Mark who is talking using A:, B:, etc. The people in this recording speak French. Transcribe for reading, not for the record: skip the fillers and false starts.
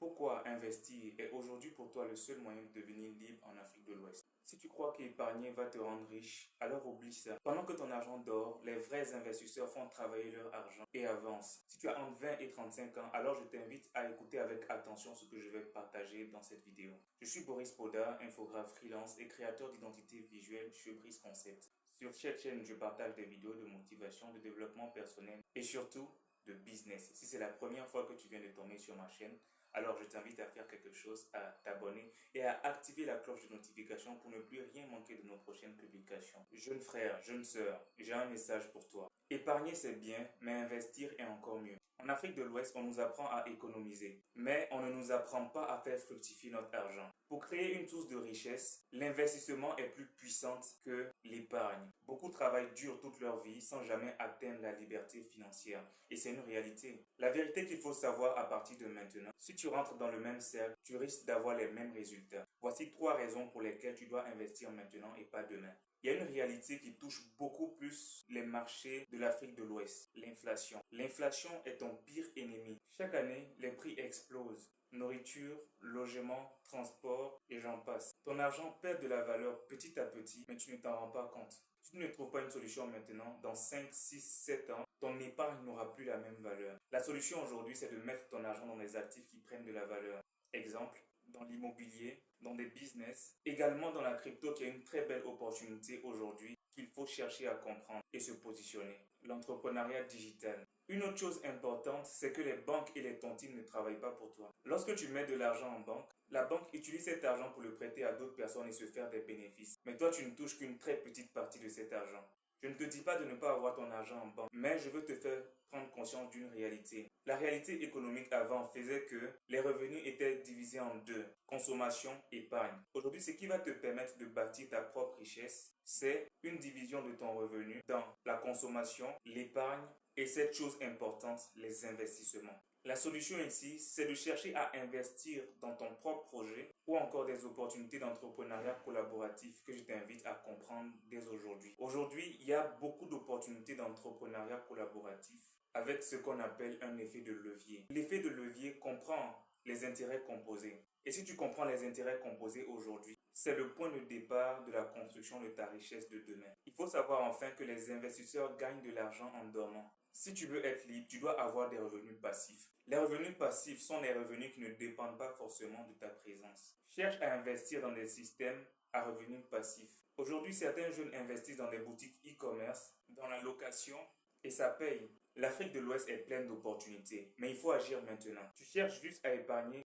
A: Pourquoi investir est aujourd'hui pour toi le seul moyen de devenir libre en Afrique de l'Ouest? Si tu crois qu'épargner va te rendre riche, alors oublie ça. Pendant que ton argent dort, les vrais investisseurs font travailler leur argent et avancent. Si tu as entre 20 et 35 ans, alors je t'invite à écouter avec attention ce que je vais partager dans cette vidéo. Je suis Boris Poda, infographe freelance et créateur d'identité visuelle chez Brice Concept. Sur cette chaîne, je partage des vidéos de motivation, de développement personnel et surtout de business. Si c'est la première fois que tu viens de tomber sur ma chaîne, alors je t'invite à faire quelque chose, à t'abonner et à activer la cloche de notification pour ne plus rien manquer de nos prochaines publications. Jeune frère, jeune sœur, j'ai un message pour toi. Épargner c'est bien, mais investir est encore mieux. En Afrique de l'Ouest, on nous apprend à économiser, mais on ne nous apprend pas à faire fructifier notre argent. Pour créer une source de richesse, l'investissement est plus puissant que l'épargne. Beaucoup travaillent dur toute leur vie sans jamais atteindre la liberté financière. Et c'est une réalité. La vérité qu'il faut savoir à partir de maintenant, si tu rentres dans le même cercle, tu risques d'avoir les mêmes résultats. Voici 3 raisons pour lesquelles tu dois investir maintenant et pas demain. Il y a une réalité qui touche beaucoup plus les marchés de l'Afrique de l'Ouest, l'inflation. L'inflation est ton pire ennemi. Chaque année, les prix explosent. Nourriture, logement, transport et j'en passe. Ton argent perd de la valeur petit à petit, mais tu ne t'en rends pas compte. Si tu ne trouves pas une solution maintenant, dans 5, 6, 7 ans, ton épargne n'aura plus la même valeur. La solution aujourd'hui, c'est de mettre ton argent dans des actifs qui prennent de la valeur. Exemple, dans l'immobilier, dans des business, également dans la crypto qui est une très belle opportunité aujourd'hui qu'il faut chercher à comprendre et se positionner. L'entrepreneuriat digital. Une autre chose importante, c'est que les banques et les tontines ne travaillent pas pour toi. Lorsque tu mets de l'argent en banque, la banque utilise cet argent pour le prêter à d'autres personnes et se faire des bénéfices. Mais toi, tu ne touches qu'une très petite partie de cet argent. Je ne te dis pas de ne pas avoir ton argent en banque, mais je veux te faire prendre conscience d'une réalité. La réalité économique avant faisait que les revenus étaient divisés en deux, consommation, épargne. Aujourd'hui, ce qui va te permettre de bâtir ta propre richesse, c'est une division de ton revenu dans la consommation, l'épargne et cette chose importante, les investissements. La solution ici, c'est de chercher à investir dans ton propre projet ou encore des opportunités d'entrepreneuriat collaboratif que je t'invite à comprendre dès aujourd'hui. Aujourd'hui, il y a beaucoup d'opportunités d'entrepreneuriat collaboratif avec ce qu'on appelle un effet de levier. L'effet de levier comprend les intérêts composés. Et si tu comprends les intérêts composés aujourd'hui, c'est le point de départ de la construction de ta richesse de demain. Il faut savoir enfin que les investisseurs gagnent de l'argent en dormant. Si tu veux être libre, tu dois avoir des revenus passifs. Les revenus passifs sont les revenus qui ne dépendent pas forcément de ta présence. Cherche à investir dans des systèmes à revenus passifs. Aujourd'hui, certains jeunes investissent dans des boutiques e-commerce, dans la location, et ça paye. L'Afrique de l'Ouest est pleine d'opportunités, mais il faut agir maintenant. Tu cherches juste à épargner